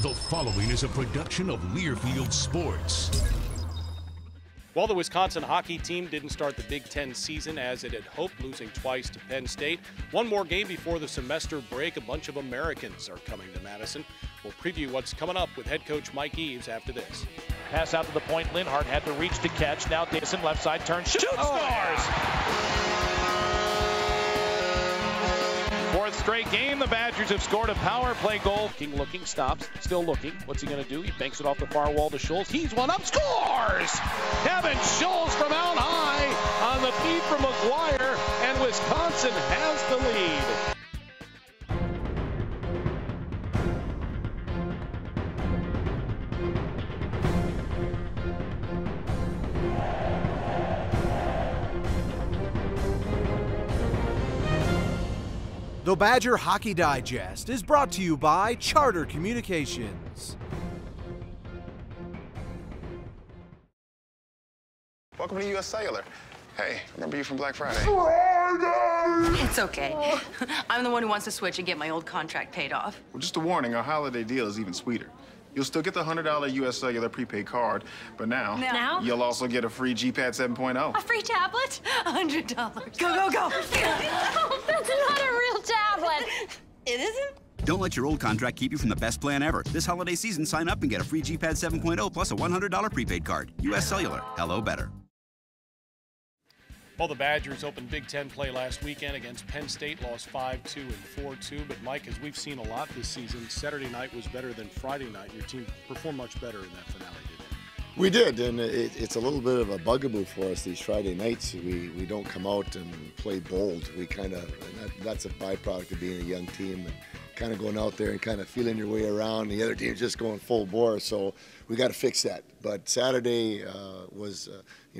The following is a production of Learfield Sports. Well, the Wisconsin hockey team didn't start the Big Ten season as it had hoped, losing twice to Penn State. One more game before the semester break. A bunch of Americans are coming to Madison. We'll preview what's coming up with head coach Mike Eaves after this. Pass out to the point. Linhart had to reach to catch. Now Davison, left side turn, shoots, scores! Fourth straight game, the Badgers have scored a power play goal. Looking, stops, still looking. What's he going to do? He banks it off the far wall to Schultz. He's one up, scores! Kevin Schultz from out high on the feed from McGuire, and Wisconsin has the lead. The Badger Hockey Digest is brought to you by Charter Communications. Welcome to U.S. Cellular. Hey, remember you from Black Friday? It's okay. I'm the one who wants to switch and get my old contract paid off. Well, just a warning, our holiday deal is even sweeter. You'll still get the $100 U.S. Cellular prepaid card, but now you'll also get a free G-Pad 7.0. A free tablet? $100. Go, go, go. That's not a real tablet. It isn't? Don't let your old contract keep you from the best plan ever. This holiday season, sign up and get a free G-Pad 7.0 plus a $100 prepaid card. U.S. Cellular. Hello better. Well, the Badgers opened Big Ten play last weekend against Penn State, lost 5-2 and 4-2. But, Mike, as we've seen a lot this season, Saturday night was better than Friday night. Your team performed much better in that finale, didn't it? We did, and it's a little bit of a bugaboo for us these Friday nights. We don't come out and play bold. We kind of, that's a byproduct of being a young team and kind of going out there and kind of feeling your way around. The other team's just going full bore, so we got to fix that. But Saturday was,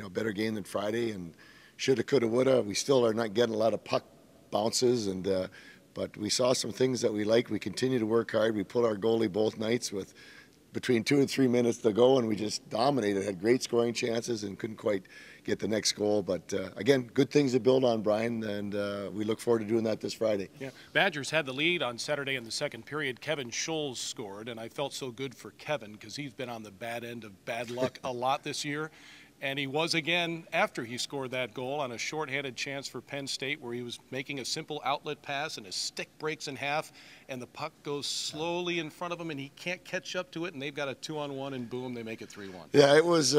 a better game than Friday, and shoulda, coulda, woulda. We still are not getting a lot of puck bounces, but we saw some things that we like. We continue to work hard. We pulled our goalie both nights with between 2 and 3 minutes to go, and we just dominated. Had great scoring chances and couldn't quite get the next goal. But again, good things to build on, Brian, and we look forward to doing that this Friday. Yeah, Badgers had the lead on Saturday in the second period. Kevin Schultz scored, and I felt so good for Kevin because he's been on the bad end of bad luck a lot this year. And he was again after he scored that goal on a shorthanded chance for Penn State where he was making a simple outlet pass and his stick breaks in half and the puck goes slowly in front of him and he can't catch up to it and they've got a 2-on-1 and boom, they make it 3-1. Yeah, it was,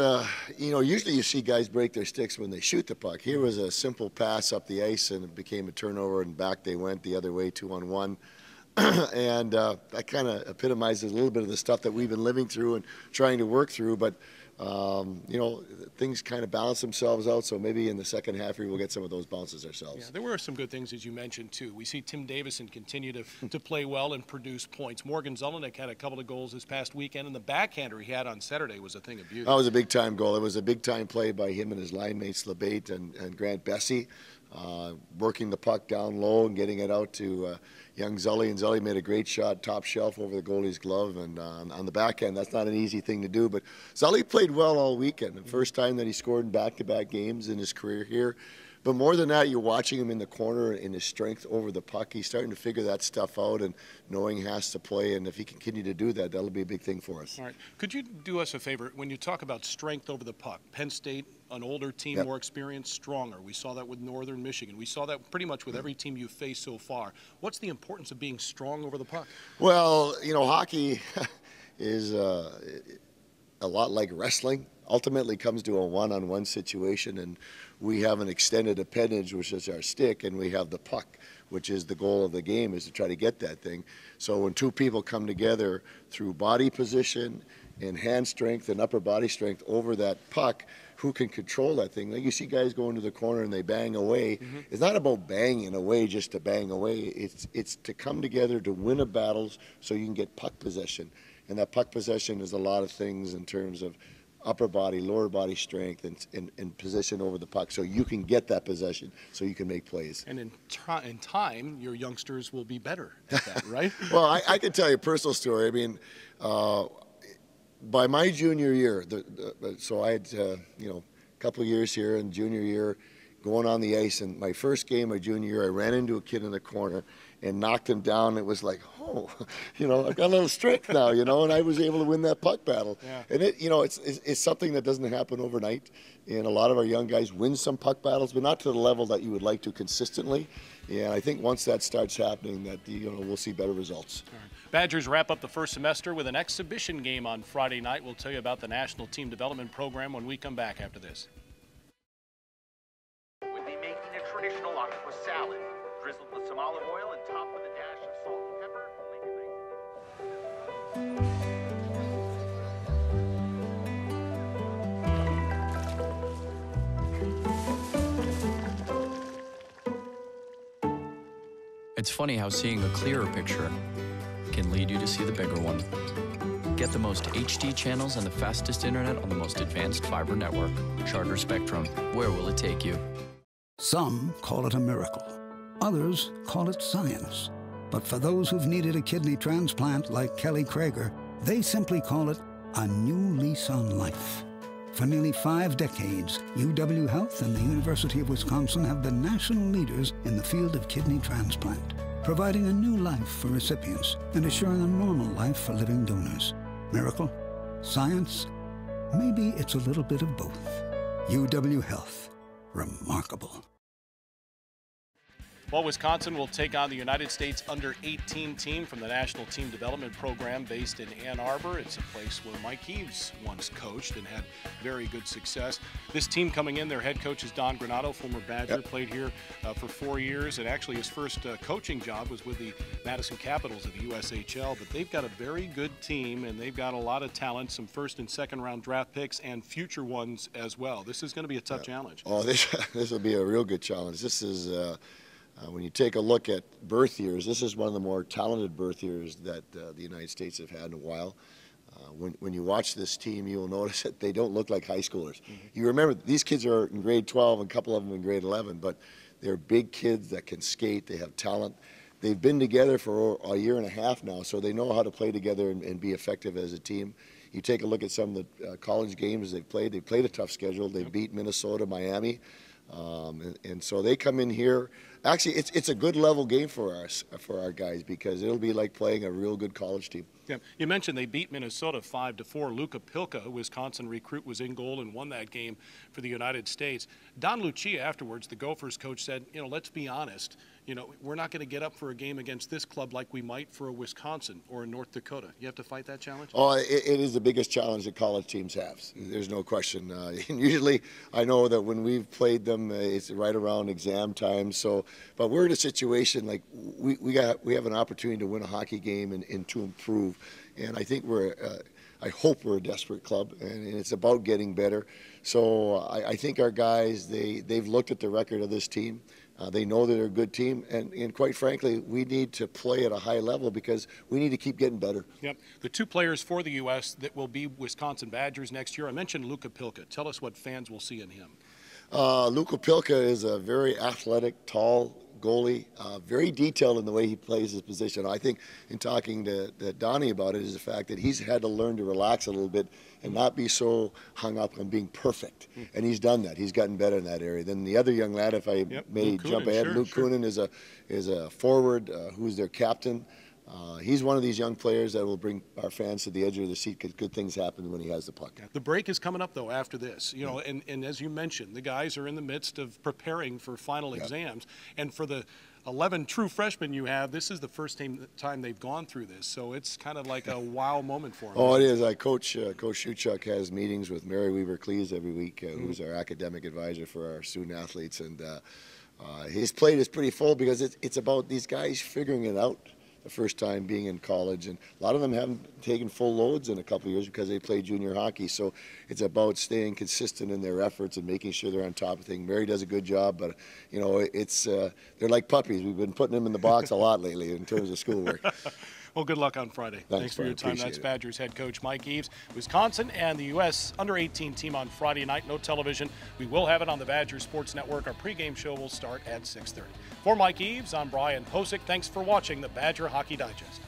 usually you see guys break their sticks when they shoot the puck. Here was a simple pass up the ice and it became a turnover and back they went the other way, 2-on-1. And that kind of epitomizes a little bit of the stuff that we've been living through and trying to work through. But things kind of balance themselves out, so maybe in the second half here we'll get some of those bounces ourselves. Yeah, there were some good things, as you mentioned, too. We see Tim Davison continue to play well and produce points. Morgan Zelenik had a couple of goals this past weekend, and the backhander he had on Saturday was a thing of beauty. That was a big-time goal. It was a big-time play by him and his line mates, LeBate and Grant Bessie, working the puck down low and getting it out to young Zully, and Zully made a great shot, top shelf over the goalie's glove, and on the backhand, that's not an easy thing to do, but Zully played well all weekend. The first time that he scored in back-to-back games in his career here. But more than that, you're watching him in the corner in his strength over the puck. He's starting to figure that stuff out and knowing he has to play, and if he can continue to do that, that'll be a big thing for us. All right. Could you do us a favor? When you talk about strength over the puck, Penn State, an older team, yep, more experienced, stronger. We saw that with Northern Michigan. We saw that pretty much with every team you've faced so far. What's the importance of being strong over the puck? Well, hockey is a lot like wrestling. Ultimately comes to a one-on-one situation, and we have an extended appendage, which is our stick, and we have the puck, which is the goal of the game, is to try to get that thing. So when two people come together through body position and hand strength and upper body strength over that puck, who can control that thing? Like you see guys go into the corner and they bang away. It's not about banging away just to bang away. It's to come together to win a battle so you can get puck possession. And that puck possession is a lot of things in terms of upper body, lower body strength, and position over the puck, so you can get that possession, so you can make plays. And in time, your youngsters will be better at that, right? Well, I can tell you a personal story. I mean, by my junior year, so I had a couple of years here, and junior year, going on the ice, and my first game my junior year, I ran into a kid in the corner, and knocked him down. It was like, oh, you know, I've got a little strength now, you know, and I was able to win that puck battle. Yeah. And it, you know, it's something that doesn't happen overnight. And a lot of our young guys win some puck battles, but not to the level that you would like to consistently. And I think once that starts happening, that, you know, we'll see better results. All right. Badgers wrap up the first semester with an exhibition game on Friday night. We'll tell you about the National Team Development Program when we come back after this. We'll be making a traditional octopus salad, drizzled with some olive oil and topped with a dash of salt and pepper. It's funny how seeing a clearer picture can lead you to see the bigger one. Get the most HD channels and the fastest internet on the most advanced fiber network. Charter Spectrum. Where will it take you? Some call it a miracle. Others call it science. But for those who've needed a kidney transplant like Kelly Krager, they simply call it a new lease on life. For nearly 5 decades, UW Health and the University of Wisconsin have been national leaders in the field of kidney transplant, providing a new life for recipients and assuring a normal life for living donors. Miracle? Science? Maybe it's a little bit of both. UW Health. Remarkable. Well, Wisconsin will take on the United States under-18 team from the National Team Development Program based in Ann Arbor. It's a place where Mike Eaves once coached and had very good success. This team coming in, their head coach is Don Granato, former Badger, played here for 4 years, and actually his first coaching job was with the Madison Capitals of the USHL. But they've got a very good team, and they've got a lot of talent, some first and second round draft picks and future ones as well. This is going to be a tough challenge. Oh, this will be a real good challenge. This is when you take a look at birth years, this is one of the more talented birth years that the United States have had in a while. When you watch this team, you will notice that they don't look like high schoolers. You remember, these kids are in grade 12, and a couple of them in grade 11, but they're big kids that can skate, they have talent. They've been together for a year and a half now, so they know how to play together and be effective as a team. You take a look at some of the college games they've played a tough schedule. They beat Minnesota, Miami, and so they come in here. Actually, it's a good level game for our guys, because it'll be like playing a real good college team. Yeah, you mentioned they beat Minnesota 5-4. Luca Pilka, a Wisconsin recruit, was in goal and won that game for the United States. Don Lucia afterwards, the Gophers coach, said, you know, let's be honest. You know, we're not going to get up for a game against this club like we might for a Wisconsin or a North Dakota. You have to fight that challenge? Oh, it is the biggest challenge that college teams have. There's no question. And usually, I know that when we've played them, it's right around exam time. So, but we're in a situation like we have an opportunity to win a hockey game and to improve. And I think I hope we're a desperate club, and it's about getting better. So I think our guys, they've looked at the record of this team. They know that they're a good team, and quite frankly, we need to play at a high level because we need to keep getting better. Yep. The 2 players for the U.S. that will be Wisconsin Badgers next year, I mentioned Luca Pilka. Tell us what fans will see in him. Luca Pilka is a very athletic, tall goalie, very detailed in the way he plays his position. I think in talking to Donnie about it is the fact that he's had to learn to relax a little bit and not be so hung up on being perfect. And he's done that. He's gotten better in that area. Then the other young lad, if I may jump ahead, Luke Kunin is a forward who's their captain. He's one of these young players that will bring our fans to the edge of the seat because good things happen when he has the puck. The break is coming up, though, after this. You know, and as you mentioned, the guys are in the midst of preparing for final exams. And for the 11 true freshmen you have, this is the first time they've gone through this. So it's kind of like a wow moment for them. Oh, it is. Coach Shuchuk has meetings with Mary Weaver Cleese every week, who's our academic advisor for our student athletes. And his plate is pretty full because it's about these guys figuring it out the first time being in college, and a lot of them haven't taken full loads in a couple of years because they play junior hockey. So it's about staying consistent in their efforts and making sure they're on top of things. Mary does a good job, but you know, they're like puppies. We've been putting them in the box a lot lately in terms of schoolwork. Well, good luck on Friday. Thanks for your time. That's Badgers head coach Mike Eaves. Wisconsin and the U.S. under-18 team on Friday night. No television. We will have it on the Badgers Sports Network. Our pregame show will start at 6:30. For Mike Eaves, I'm Brian Posick. Thanks for watching the Badger Hockey Digest.